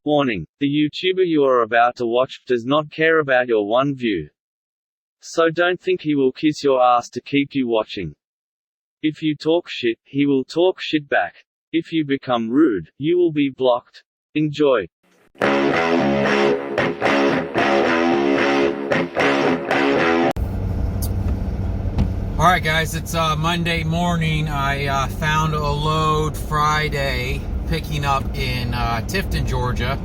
Warning: the YouTuber you are about to watch does not care about your one view. So don't think he will kiss your ass to keep you watching. If you talk shit, he will talk shit back. If you become rude, you will be blocked. Enjoy. Alright guys, it's Monday morning. I found a load Friday picking up in Tifton, Georgia,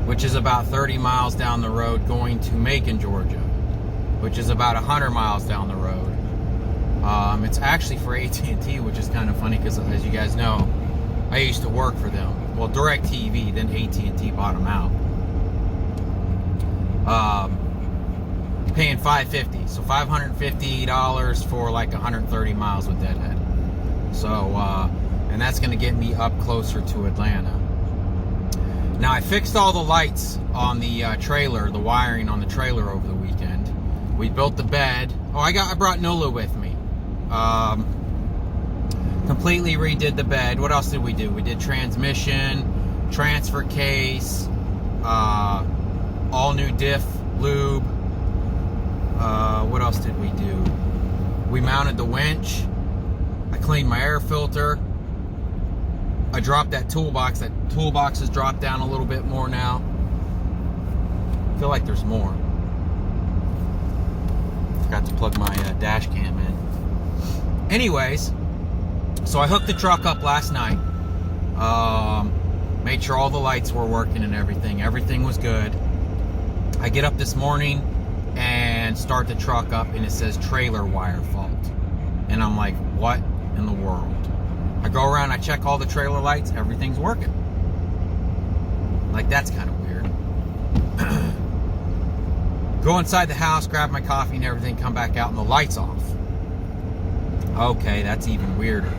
which is about 30 miles down the road, going to Macon, Georgia, which is about 100 miles down the road. It's actually for AT&T, which is kind of funny because, as you guys know, I used to work for them. Well, DirecTV, then AT&T bought them out. Paying $550, so $550 for like 130 miles with Deadhead. So, and that's going to get me up closer to Atlanta. Now, I fixed all the lights on the trailer, the wiring on the trailer over the weekend. We built the bed. Oh, I brought Nola with me. Completely redid the bed. What else did we do? We did transmission, transfer case, all new diff lube. What else did we do? We mounted the winch. I cleaned my air filter. I dropped that toolbox. That toolbox has dropped down a little bit more now. I feel like there's more. Forgot to plug my dash cam in. Anyways, so I hooked the truck up last night. Made sure all the lights were working and everything. Everything was good. I get up this morning and start the truck up, and it says trailer wire fault. And I'm like, what in the world? I go around, I check all the trailer lights, everything's working. Like, that's kind of weird. Go inside the house, grab my coffee and everything, come back out, and the light's off. Okay, that's even weirder.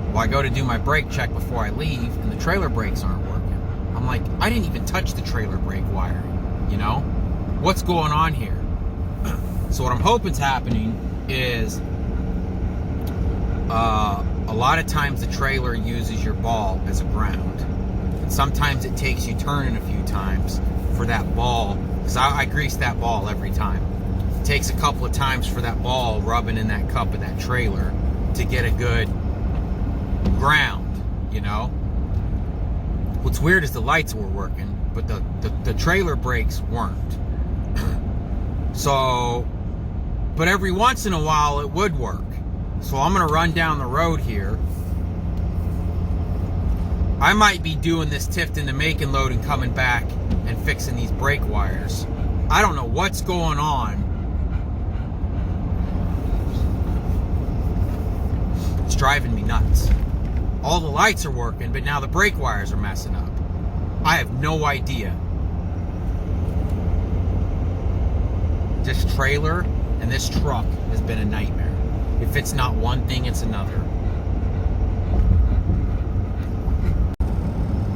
Well, I go to do my brake check before I leave, and the trailer brakes aren't working. I'm like, I didn't even touch the trailer brake wiring, you know? What's going on here? So what I'm hoping's happening is a lot of times the trailer uses your ball as a ground. And sometimes it takes you turning a few times for that ball, because I grease that ball every time. It takes a couple of times for that ball rubbing in that cup of that trailer to get a good ground, you know? What's weird is the lights were working, but the trailer brakes weren't. So, but every once in a while it would work. So I'm going to run down the road here. I might be doing this Tifton to Macon load and coming back and fixing these brake wires. I don't know what's going on. It's driving me nuts. All the lights are working, but now the brake wires are messing up. I have no idea. This trailer and this truck has been a nightmare. If it's not one thing, it's another.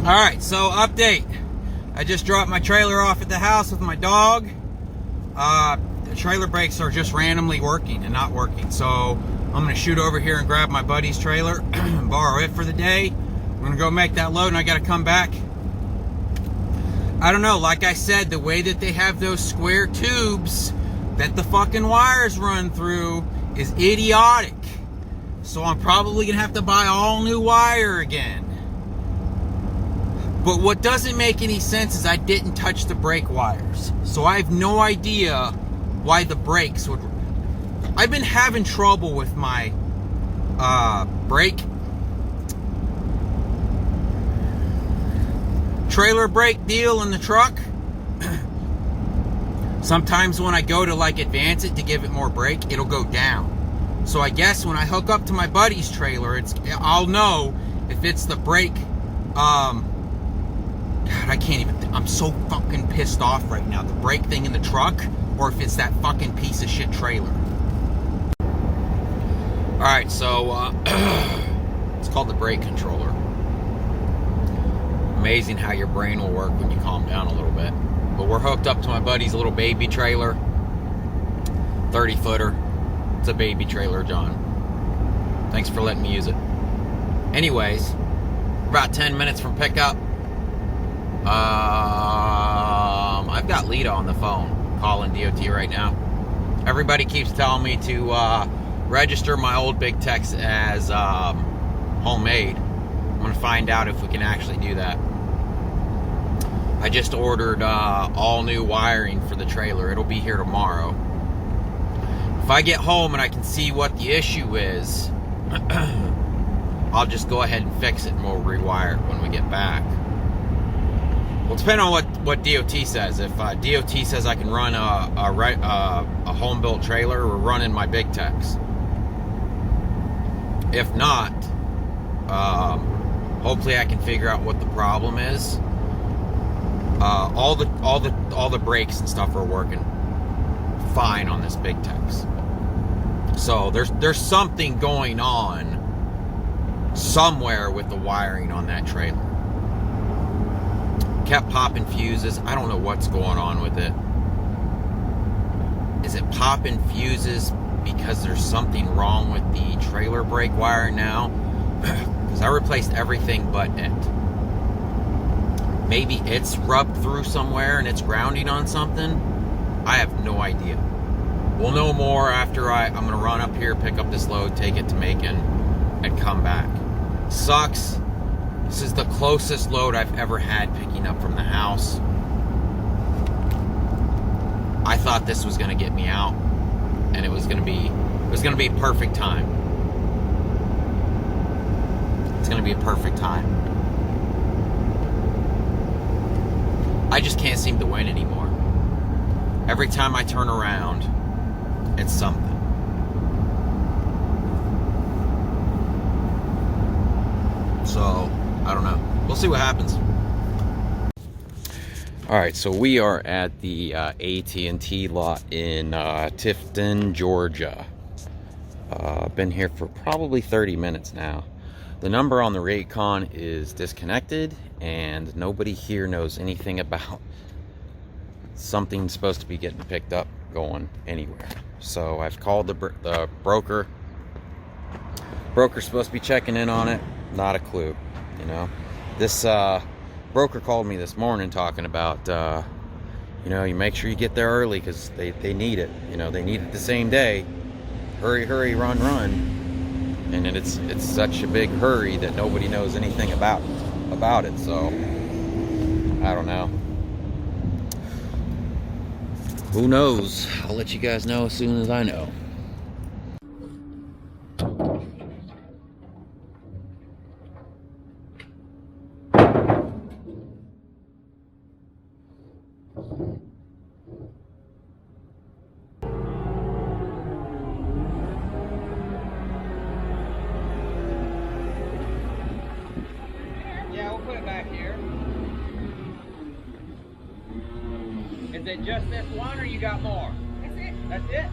Alright, so update. I just dropped my trailer off at the house with my dog. The trailer brakes are just randomly working and not working. So I'm going to shoot over here and grab my buddy's trailer and borrow it for the day. I'm going to go make that load and I got to come back. I don't know, like I said, the way that they have those square tubes that the fucking wires run through is idiotic. So I'm probably gonna have to buy all new wire again. But what doesn't make any sense is I didn't touch the brake wires. So I have no idea why the brakes would... I've been having trouble with my brake... trailer brake deal in the truck. Sometimes when I go to like advance it to give it more brake, it'll go down. So I guess when I hook up to my buddy's trailer, I'll know if it's the brake. God, I can't even. I'm so fucking pissed off right now. The brake thing in the truck, or if it's that fucking piece of shit trailer. All right, so it's called the brake controller. Amazing how your brain will work when you calm down a little bit. But we're hooked up to my buddy's little baby trailer. 30-footer. It's a baby trailer, John. Thanks for letting me use it. Anyways, about 10 minutes from pickup. I've got Lita on the phone calling DOT right now. Everybody keeps telling me to register my old Big Tex as homemade. I'm going to find out if we can actually do that. I just ordered all new wiring for the trailer. It'll be here tomorrow. If I get home and I can see what the issue is, I'll just go ahead and fix it and we'll rewire it when we get back. Well, depending on what DOT says. If DOT says I can run a home-built trailer, we're running my Big Tex. If not, hopefully I can figure out what the problem is. All the brakes and stuff are working fine on this Big Tex. So there's something going on somewhere with the wiring on that trailer. Kept popping fuses. I don't know what's going on with it. Is it popping fuses because there's something wrong with the trailer brake wire now? Because I replaced everything but it. Maybe it's rubbed through somewhere and it's grounding on something. I have no idea. We'll know more after I'm going to run up here, pick up this load, take it to Macon, and come back. Sucks. This is the closest load I've ever had picking up from the house. I thought this was going to get me out, and it was going to be perfect time. It's going to be a perfect time. I just can't seem to win anymore. Every time I turn around, it's something. So, I don't know. We'll see what happens. Alright, so we are at the AT&T lot in Tifton, Georgia. Been here for probably 30 minutes now. The number on the Raycon is disconnected, and nobody here knows anything about something supposed to be getting picked up going anywhere. So I've called the broker. Broker's supposed to be checking in on it. Not a clue, you know. This broker called me this morning talking about, you know, you make sure you get there early because they need it. You know, they need it the same day. Hurry, hurry, run, run. And then it's such a big hurry that nobody knows anything about it. So I don't know. Who knows? I'll let you guys know as soon as I know. Yeah, we'll put it back here. Is it just this one, or you got more? That's it. That's it?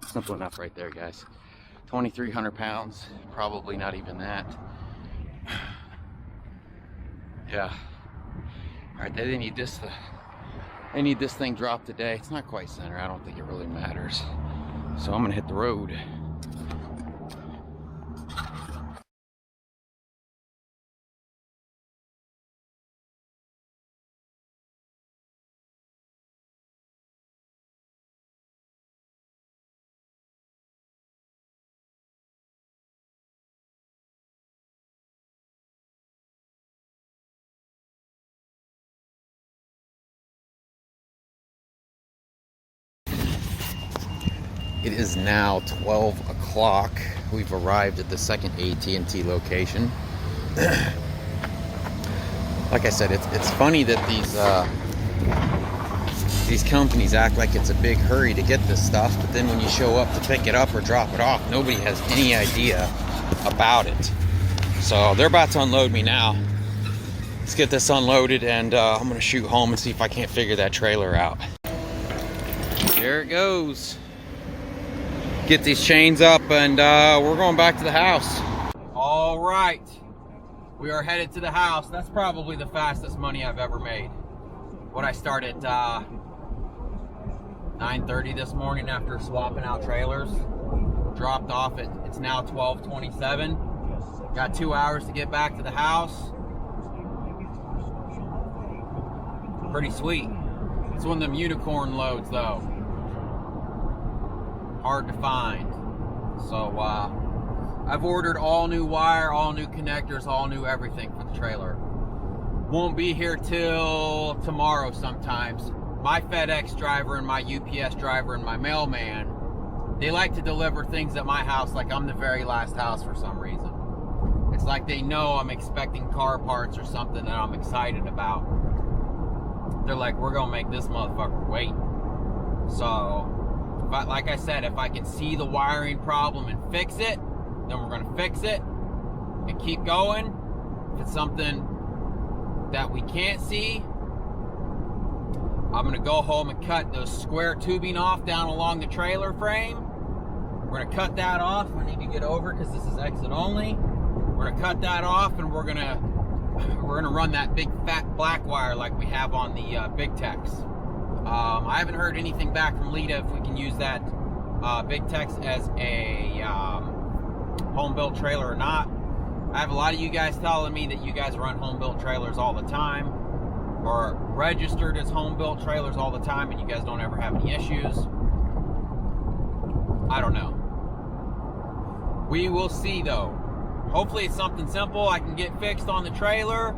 Simple enough right there, guys. 2,300 pounds, probably not even that. Yeah. All right, they need this thing dropped today. It's not quite center. I don't think it really matters. So I'm gonna hit the road. It is now 12 o'clock. We've arrived at the second AT&T location. Like I said, it's funny that these companies act like it's a big hurry to get this stuff, but then when you show up to pick it up or drop it off, nobody has any idea about it. So they're about to unload me now. Let's get this unloaded, and I'm gonna shoot home and see if I can't figure that trailer out. There it goes. Get these chains up, and we're going back to the house. All right, we are headed to the house. That's probably the fastest money I've ever made. What I started 9:30 this morning after swapping out trailers. Dropped off at, it's now 12:27. Got 2 hours to get back to the house. Pretty sweet. It's one of them unicorn loads though. Hard to find. So I've ordered all new wire, all new connectors, all new everything for the trailer. Won't be here till tomorrow sometimes. My FedEx driver and my UPS driver and my mailman, they like to deliver things at my house like I'm the very last house for some reason. It's like they know I'm expecting car parts or something that I'm excited about. They're like, we're gonna make this motherfucker wait. So, like I said, if I can see the wiring problem and fix it, then we're gonna fix it and keep going. If it's something that we can't see, I'm gonna go home and cut those square tubing off down along the trailer frame. We're gonna cut that off. We need to get over because this is exit only. We're gonna cut that off, and we're gonna run that big fat black wire like we have on the Big Tex. I haven't heard anything back from Lita if we can use that Big Tex as a home-built trailer or not. I have a lot of you guys telling me that you guys run home-built trailers all the time, or registered as home-built trailers all the time, and you guys don't ever have any issues. I don't know. We will see though. Hopefully it's something simple I can get fixed on the trailer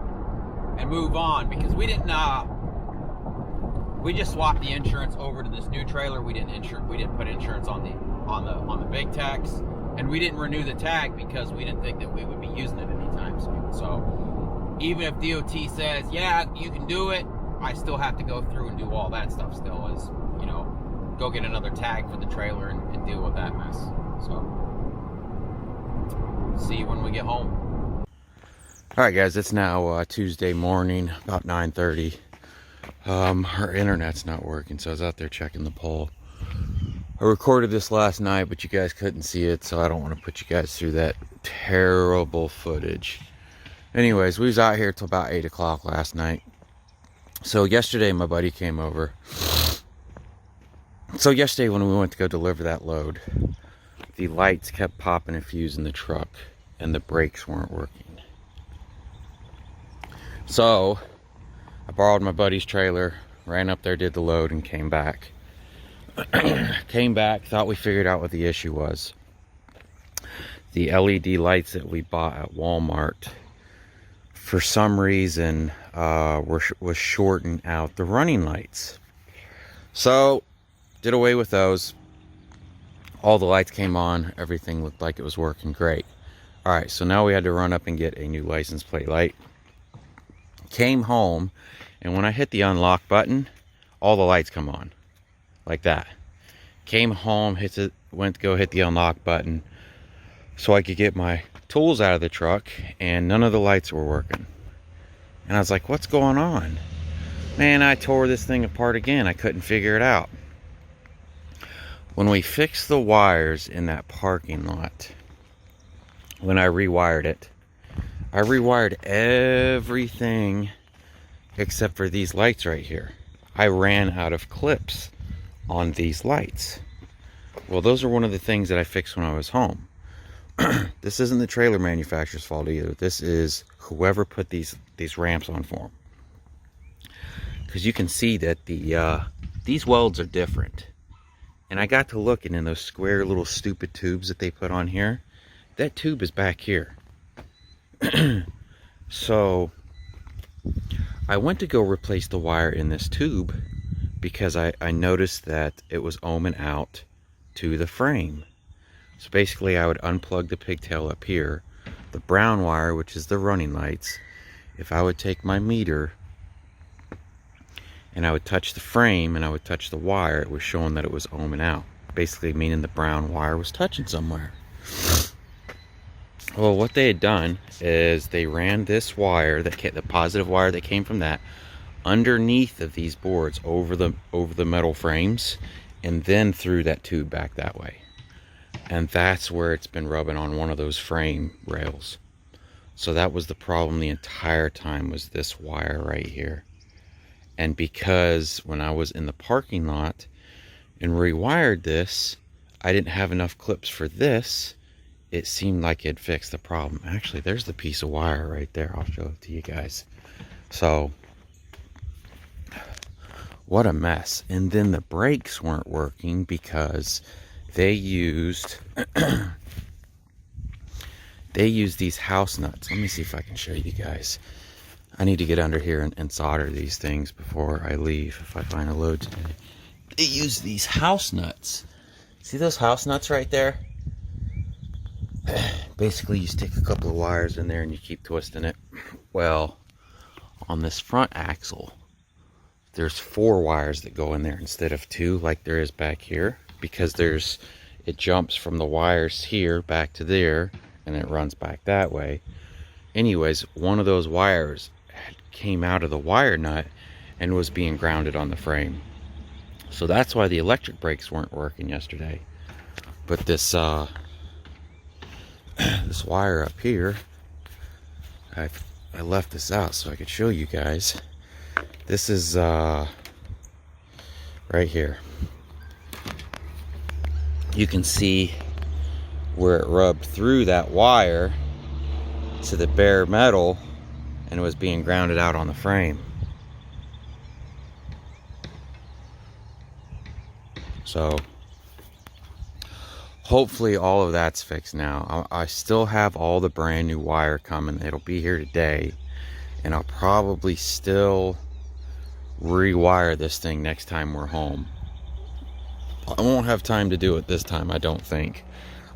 and move on, because we didn't we just swapped the insurance over to this new trailer. We didn't put insurance on the Big Tex, and we didn't renew the tag because we didn't think that we would be using it anytime soon. So even if DOT says, yeah, you can do it, I still have to go through and do all that stuff still, as, you know, go get another tag for the trailer and deal with that mess. So, see you when we get home. All right, guys, it's now Tuesday morning, about 9:30. Our internet's not working, so I was out there checking the pole. I recorded this last night, but you guys couldn't see it, so I don't want to put you guys through that terrible footage. Anyways, we was out here till about 8 o'clock last night. So yesterday my buddy came over. So yesterday when we went to go deliver that load, the lights kept popping and fusing the truck, and the brakes weren't working. So I borrowed my buddy's trailer, ran up there, did the load, and came back. Came back, thought we figured out what the issue was. The LED lights that we bought at Walmart, for some reason, was shorting out the running lights. So, did away with those. All the lights came on. Everything looked like it was working great. Alright, so now we had to run up and get a new license plate light. Came home, and when I hit the unlock button, all the lights come on. Like that. Came home, went to go hit the unlock button so I could get my tools out of the truck, and none of the lights were working. And I was like, what's going on? Man, I tore this thing apart again. I couldn't figure it out. When we fixed the wires in that parking lot, when I rewired it, I rewired everything except for these lights right here. I ran out of clips on these lights. Well, those are one of the things that I fixed when I was home. This isn't the trailer manufacturer's fault either. This is whoever put these ramps on for them. Because you can see that these welds are different. And I got to looking in those square little stupid tubes that they put on here. That tube is back here. So I went to go replace the wire in this tube because I noticed that it was ohming out to the frame. So basically I would unplug the pigtail up here, the brown wire, which is the running lights. If I would take my meter and I would touch the frame and I would touch the wire, it was showing that it was ohming out. Basically meaning the brown wire was touching somewhere. Well, what they had done is they ran this wire, the positive wire that came from that, underneath of these boards over the metal frames, and then threw that tube back that way. And that's where it's been rubbing on one of those frame rails. So that was the problem the entire time, was this wire right here. And because when I was in the parking lot and rewired this, I didn't have enough clips for this, it seemed like it fixed the problem. Actually, there's the piece of wire right there. I'll show it to you guys. So, what a mess. And then the brakes weren't working because they used these house nuts. Let me see if I can show you guys. I need to get under here and solder these things before I leave, if I find a load today. They use these house nuts. See those house nuts right there? Basically, you stick a couple of wires in there and you keep twisting it. Well, on this front axle, there's 4 wires that go in there instead of 2 like there is back here, because it jumps from the wires here back to there and it runs back that way. Anyways, one of those wires came out of the wire nut and was being grounded on the frame. So that's why the electric brakes weren't working yesterday. But this this wire up here, I left this out so I could show you guys. This is right here. You can see where it rubbed through that wire to the bare metal and it was being grounded out on the frame. So hopefully all of that's fixed now. I still have all the brand new wire coming. It'll be here today, and I'll probably still rewire this thing next time we're home. I won't have time to do it this time, I don't think,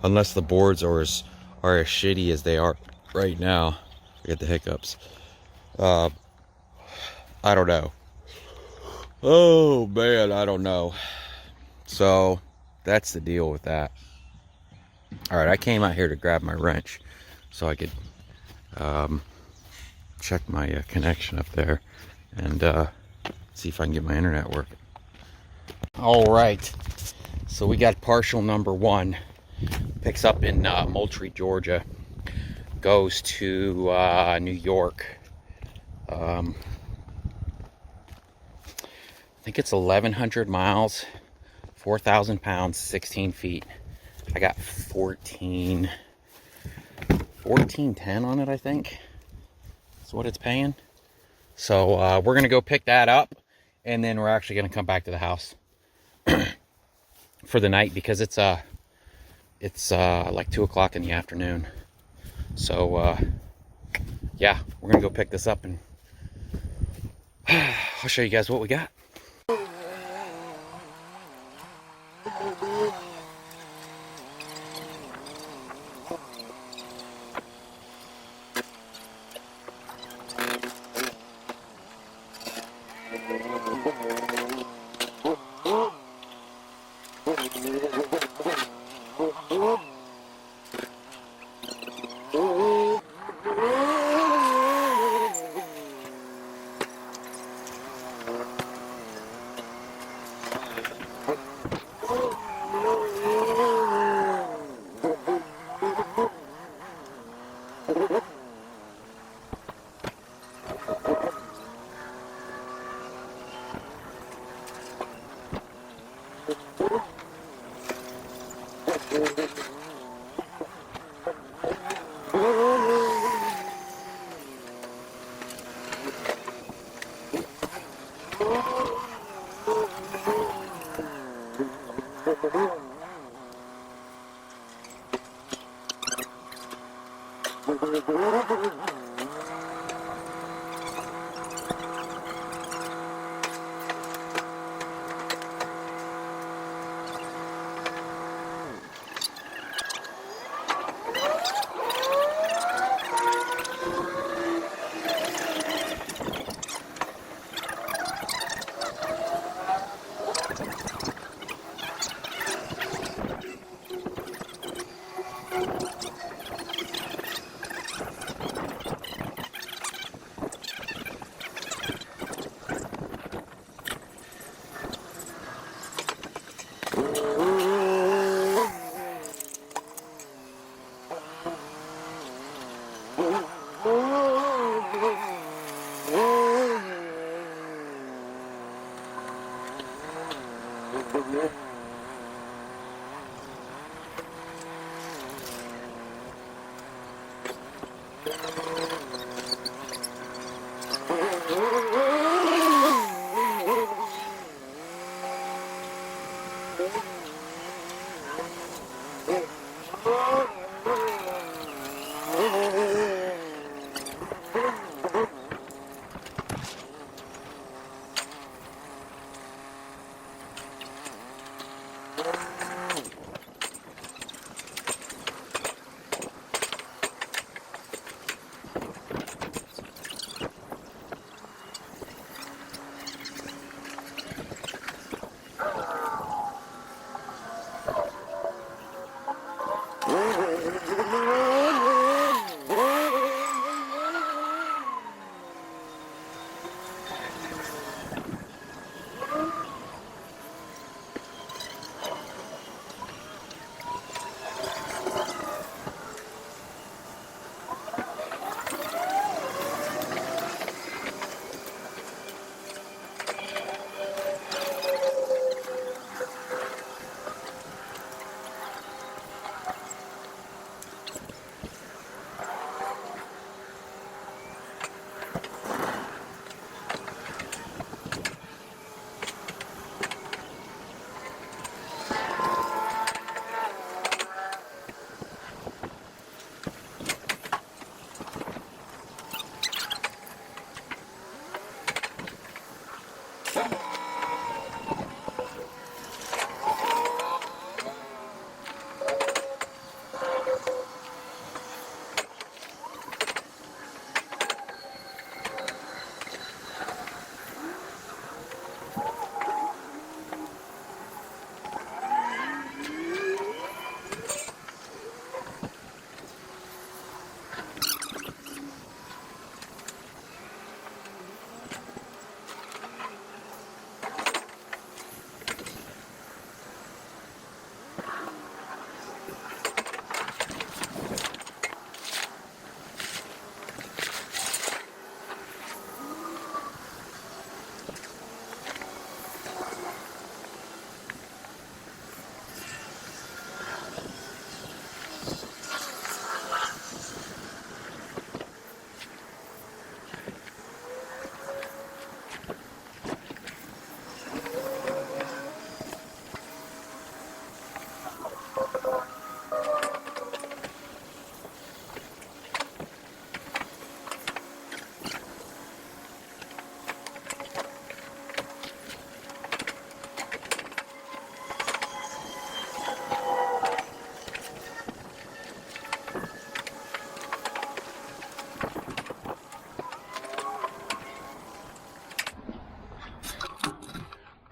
unless the boards are as shitty as they are right now. I get the hiccups. I don't know. Oh man, I don't know. So that's the deal with that. All right, I came out here to grab my wrench so I could check my connection up there and see if I can get my internet working. All right, so we got partial number 1. Picks up in Moultrie, Georgia. Goes to New York. I think it's 1,100 miles, 4,000 pounds, 16 feet. I got 1410 on it, I think. That's what it's paying. So we're gonna go pick that up, and then we're actually gonna come back to the house for the night, because it's like 2 o'clock in the afternoon. So yeah, we're gonna go pick this up and I'll show you guys what we got.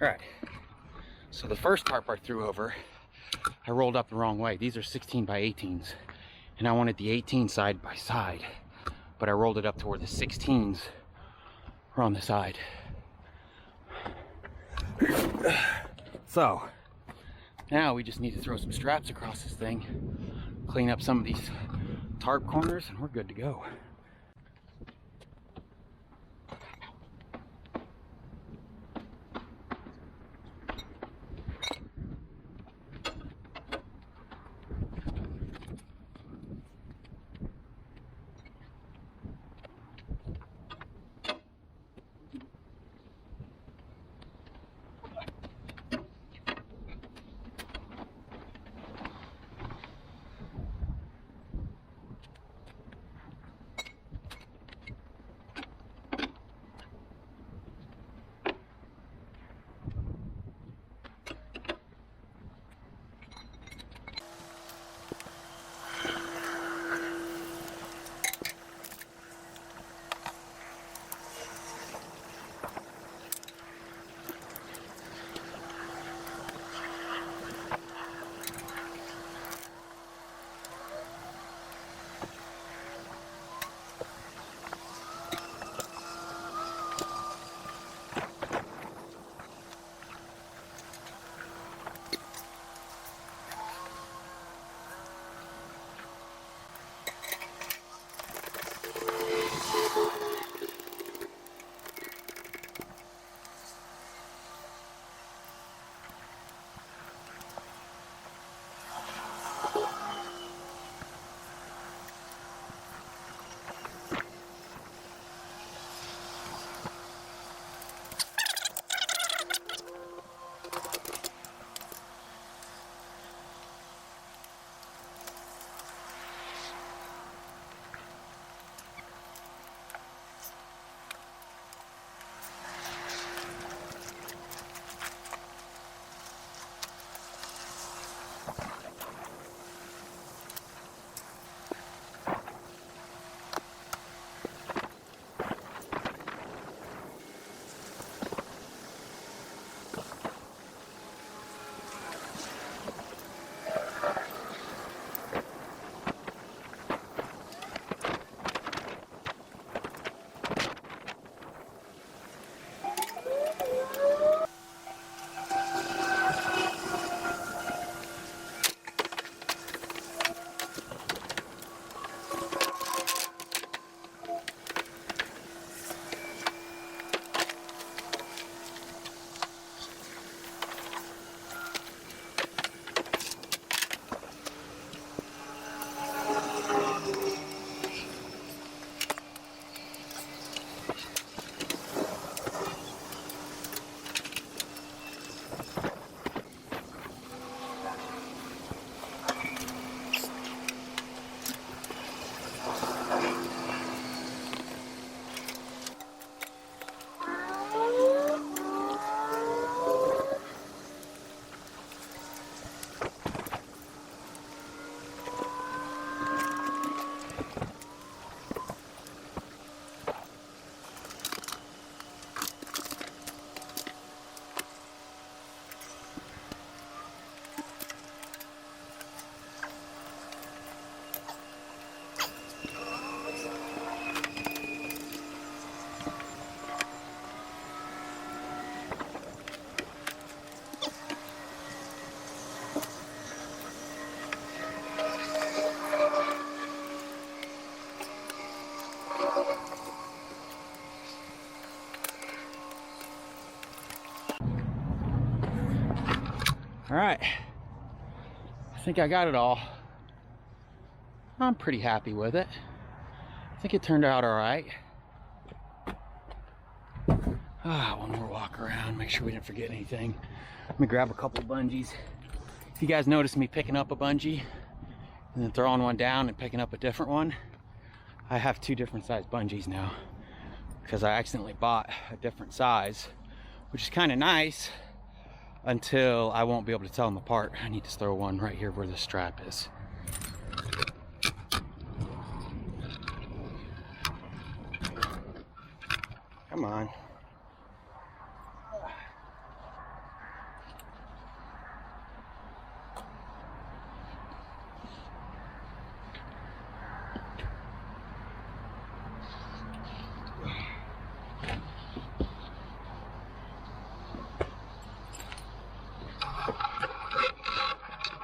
Alright, so the first tarp I threw over, I rolled up the wrong way. These are 16 by 18s, and I wanted the 18 side by side, but I rolled it up to where the 16s were on the side. So, now we just need to throw some straps across this thing, clean up some of these tarp corners, and we're good to go. All right, I think I got it all. I'm pretty happy with it. I think it turned out all right. One more walk around, make sure we didn't forget anything. Let me grab a couple of bungees. If you guys notice me picking up a bungee and then throwing one down and picking up a different one, I have two different size bungees now because I accidentally bought a different size, which is kind of nice until I won't be able to tell them apart. I need to throw one right here where the strap is. Come on.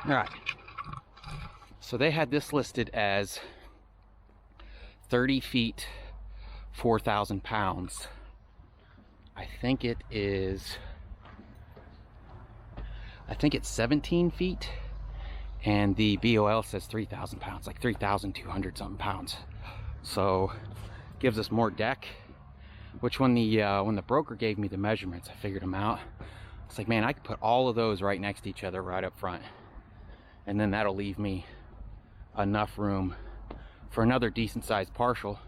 All right, so they had this listed as 30 feet, 4,000 pounds. I think it's 17 feet, and the BOL says 3,000 pounds, like 3,200 something pounds. So gives us more deck, which when the broker gave me the measurements, I figured them out. It's like, man, I could put all of those right next to each other right up front, and then that'll leave me enough room for another decent sized partial.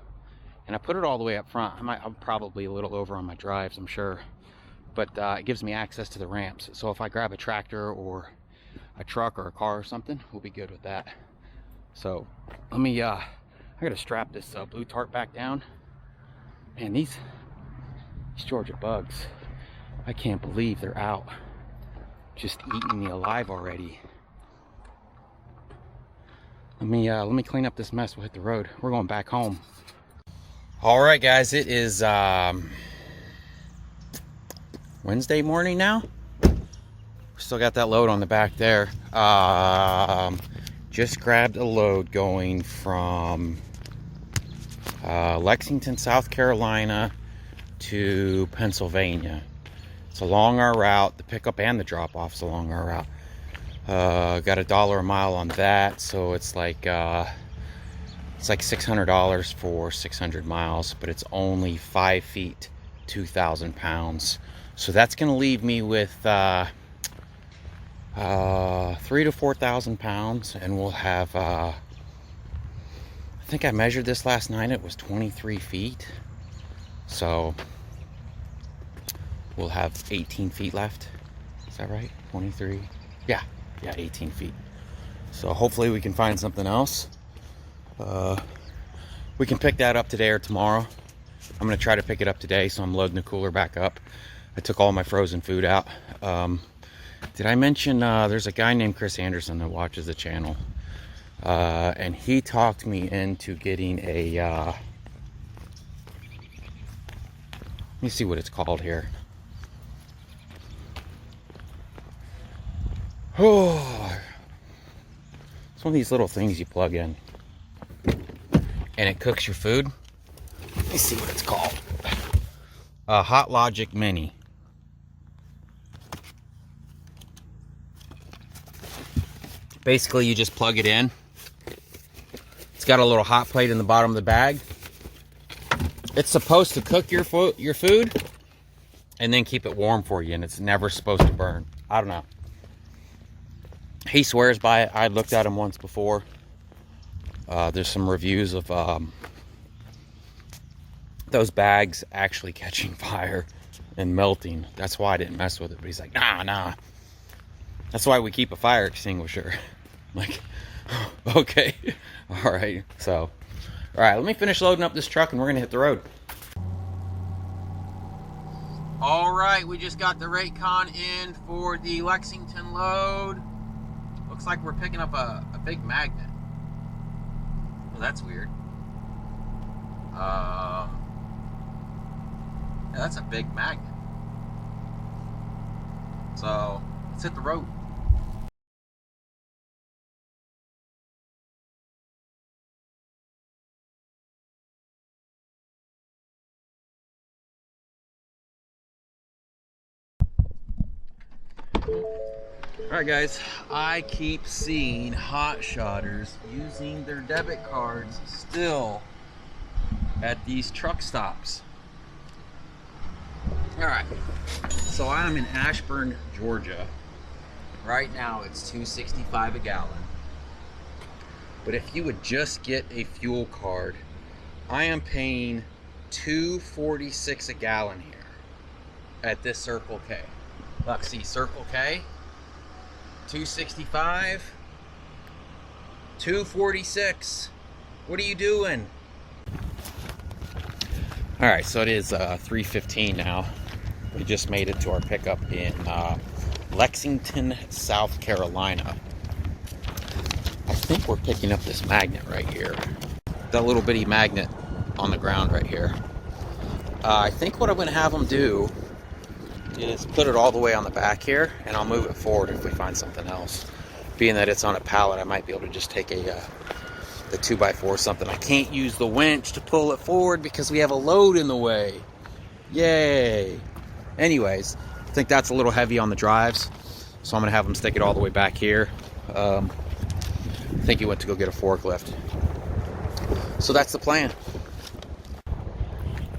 And I put it all the way up front. I'm probably a little over on my drives, I'm sure, but it gives me access to the ramps. So if I grab a tractor or a truck or a car or something, we'll be good with that. So let me I gotta strap this blue tarp back down. Man, these Georgia bugs, I can't believe they're out just eating me alive already. Let me clean up this mess. We'll hit the road. We're going back home. All right, guys, it is Wednesday morning now. Still got that load on the back there. Just grabbed a load going from Lexington, South Carolina to Pennsylvania. It's along our route. The pickup and the drop-off's along our route. Got $1 a mile on that, so it's like $600 for 600 miles, but it's only 5 feet, 2,000 pounds. So that's going to leave me with 3,000 to 4,000 pounds, and we'll have, I think I measured this last night, it was 23 feet. So we'll have 18 feet left. Is that right? 23? Yeah, 18 feet. So hopefully we can find something else. We can pick that up today or tomorrow. I'm gonna try to pick it up today, so I'm loading the cooler back up. I took all my frozen food out. Did I mention there's a guy named Chris Anderson that watches the channel, and he talked me into getting a let me see what it's called here. Oh, it's one of these little things you plug in and it cooks your food. Let me see what it's called. Hot Logic Mini. Basically, you just plug it in. It's got a little hot plate in the bottom of the bag. It's supposed to cook your food and then keep it warm for you, and it's never supposed to burn. I don't know. He swears by it. I looked at him once before. There's some reviews of those bags actually catching fire and melting. That's why I didn't mess with it. But he's like, nah. That's why we keep a fire extinguisher. I'm like, okay, all right. So, all right, let me finish loading up this truck and we're gonna hit the road. All right, we just got the Raycon in for the Lexington load. Looks like we're picking up a big magnet. Well, that's weird. Yeah, that's a big magnet. So let's hit the road. All right, guys, I keep seeing hotshotters using their debit cards still at these truck stops. All right, so I'm in Ashburn, Georgia. Right now it's $2.65 a gallon. But if you would just get a fuel card, I am paying $2.46 a gallon here at this Circle K. Look, see, Circle K, $2.65, $2.46. What are you doing? All right, so it is 3:15 now. We just made it to our pickup in Lexington, South Carolina. I think we're picking up this magnet right here. That little bitty magnet on the ground right here. I think what I'm going to have them do is put it all the way on the back here, and I'll move it forward if we find something else. Being that it's on a pallet, I might be able to just take the 2x4 or something. I can't use the winch to pull it forward because we have a load in the way. Yay! Anyways, I think that's a little heavy on the drives, so I'm going to have them stick it all the way back here. I think he went to go get a forklift. So that's the plan.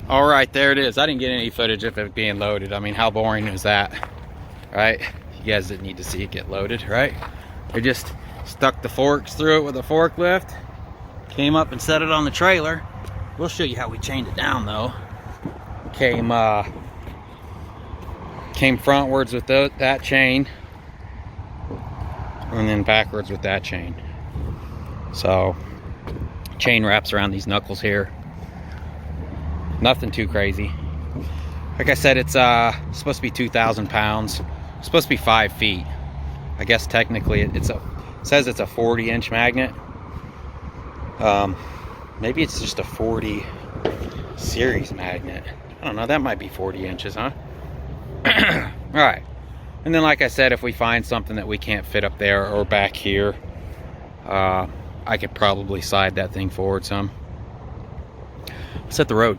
All right, there it is. I didn't get any footage of it being loaded. I mean, how boring is that, right? You guys didn't need to see it get loaded, right? They just stuck the forks through it with a forklift, came up and set it on the trailer. We'll show you how we chained it down, though. Came frontwards with that chain, and then backwards with that chain. So, chain wraps around these knuckles here. Nothing too crazy. Like I said, it's supposed to be 2,000 pounds. It's supposed to be 5 feet. I guess technically it says it's a 40-inch magnet. Maybe it's just a 40 series magnet. I don't know, that might be 40 inches, huh? Alright. And then like I said, if we find something that we can't fit up there or back here, I could probably slide that thing forward some. Let's hit the road.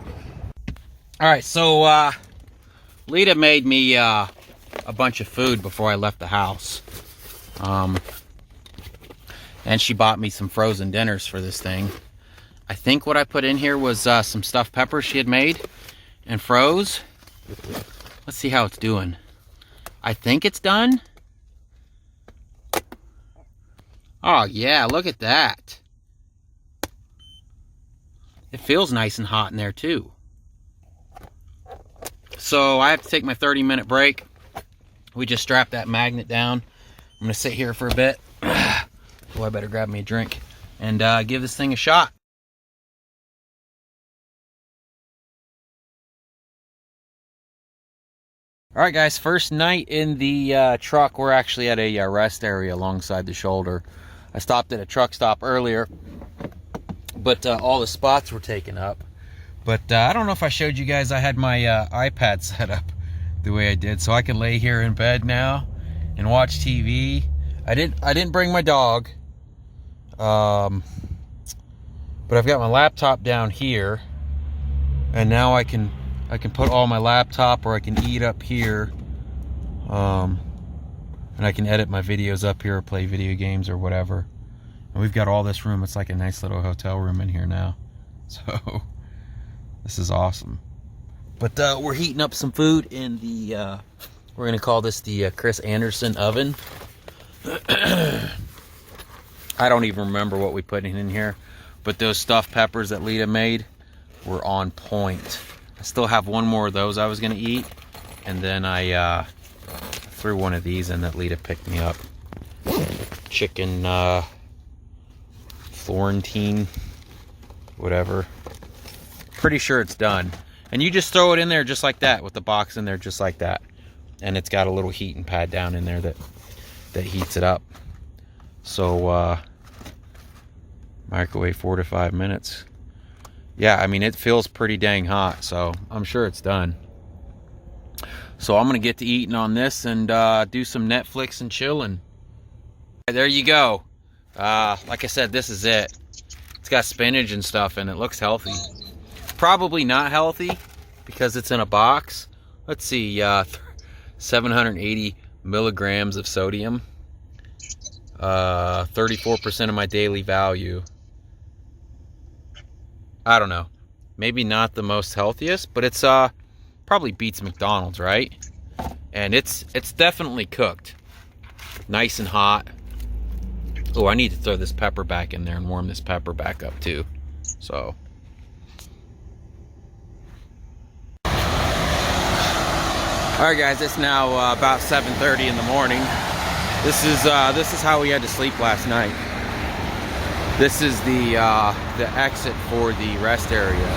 Alright, so Lita made me a bunch of food before I left the house. And she bought me some frozen dinners for this thing. I think what I put in here was some stuffed peppers she had made and froze. Let's see how it's doing. I think it's done. Oh yeah, look at that. It feels nice and hot in there too. So I have to take my 30-minute break. We just strapped that magnet down. I'm gonna sit here for a bit. Oh, I better grab me a drink and give this thing a shot. All right, guys, first night in the truck. We're actually at a rest area alongside the shoulder. I stopped at a truck stop earlier, but all the spots were taken up. But I don't know if I showed you guys, I had my iPad set up the way I did, so I can lay here in bed now and watch TV. I didn't bring my dog, but I've got my laptop down here, and now I can put all my laptop, or I can eat up here, and I can edit my videos up here or play video games or whatever. And we've got all this room. It's like a nice little hotel room in here now. So this is awesome. But we're heating up some food in the, we're going to call this the Chris Anderson oven. I don't even remember what we put in here, but those stuffed peppers that Lita made were on point. I still have one more of those I was going to eat, and then I threw one of these in that Lita picked me up. Chicken Florentine, whatever. Pretty sure it's done. And you just throw it in there just like that, with the box in there just like that. And it's got a little heating pad down in there that heats it up. So microwave 4 to 5 minutes. Yeah, I mean, it feels pretty dang hot, so I'm sure it's done. So I'm gonna get to eating on this and do some Netflix and chilling. There you go. Like I said, this is it. It's got spinach and stuff, and it looks healthy. Probably not healthy because it's in a box. Let's see, 780 milligrams of sodium. 34% of my daily value. I don't know. Maybe not the most healthiest, but it's probably beats McDonald's, right? And it's definitely cooked. Nice and hot. Oh, I need to throw this pepper back in there and warm this pepper back up too. So. Alright guys, it's now about 7:30 in the morning. This is how we had to sleep last night. This is the exit for the rest area.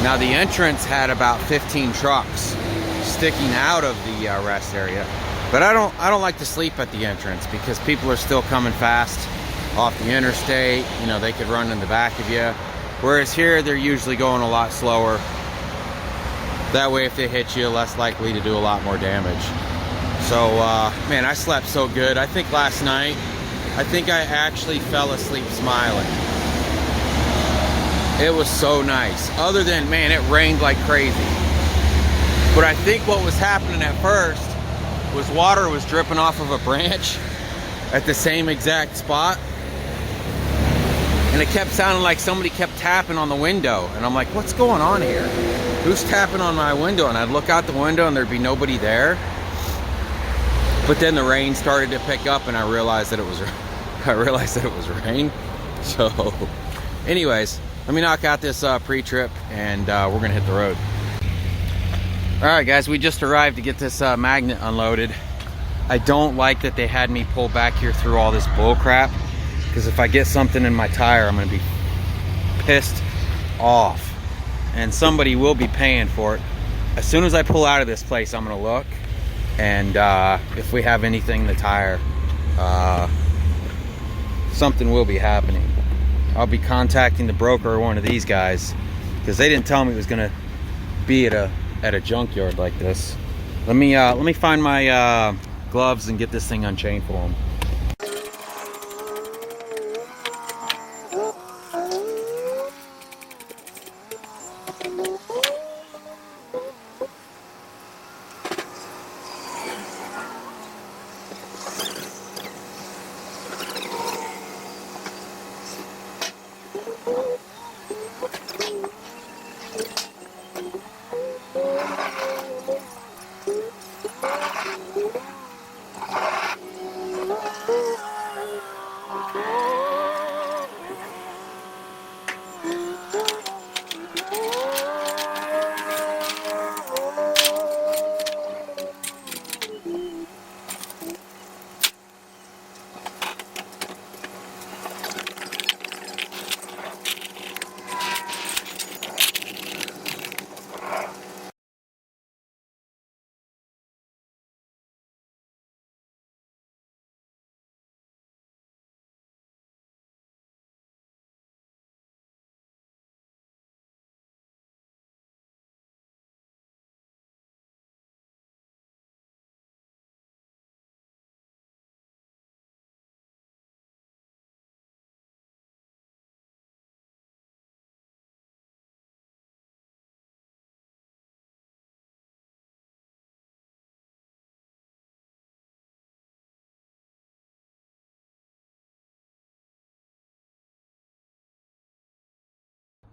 Now the entrance had about 15 trucks sticking out of the rest area, but I don't like to sleep at the entrance because people are still coming fast off the interstate. You know, they could run in the back of you. Whereas here, they're usually going a lot slower. That way, if they hit you, less likely to do a lot more damage. So, man, I slept so good. I think last night, I actually fell asleep smiling. It was so nice. Other than, man, it rained like crazy. But I think what was happening at first was water was dripping off of a branch at the same exact spot. And it kept sounding like somebody kept tapping on the window. And I'm like, what's going on here? Who's tapping on my window? And I'd look out the window and there'd be nobody there. But then the rain started to pick up and I realized that it was rain. So anyways, let me knock out this pre-trip and we're gonna hit the road. All right guys, we just arrived to get this magnet unloaded. I don't like that they had me pull back here through all this bull crap, because if I get something in my tire, I'm gonna be pissed off. And somebody will be paying for it. As soon as I pull out of this place, I'm gonna look, and if we have anything in the tire, something will be happening. I'll be contacting the broker or one of these guys, because they didn't tell me it was gonna be at a junkyard like this. Let me find my gloves and get this thing unchained for them.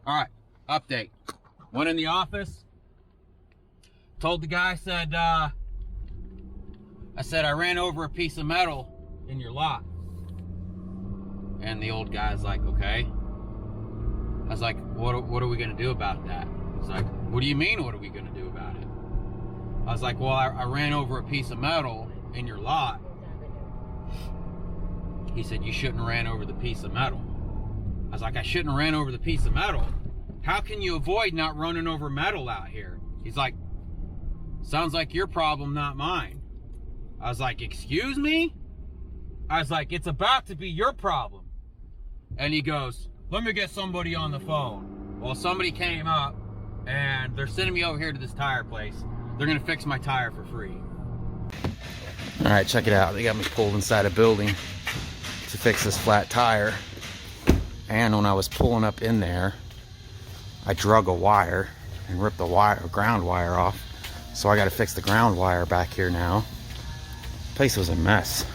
All right, update. Went in the office, told the guy, I said I ran over a piece of metal in your lot. And the old guy's like, okay. I was like, what are we gonna do about that? He's like, what do you mean, what are we gonna do about it? I was like, well, I ran over a piece of metal in your lot. He said, you shouldn't have ran over the piece of metal. I was like, I shouldn't have ran over the piece of metal? How can you avoid not running over metal out here? He's like, sounds like your problem, not mine. I was like, excuse me? I was like, it's about to be your problem. And he goes, let me get somebody on the phone. Well, somebody came up and they're sending me over here to this tire place. They're gonna fix my tire for free. All right, check it out. They got me pulled inside a building to fix this flat tire. And when I was pulling up in there, I drug a wire and ripped the ground wire off. So I got to fix the ground wire back here now. Place was a mess.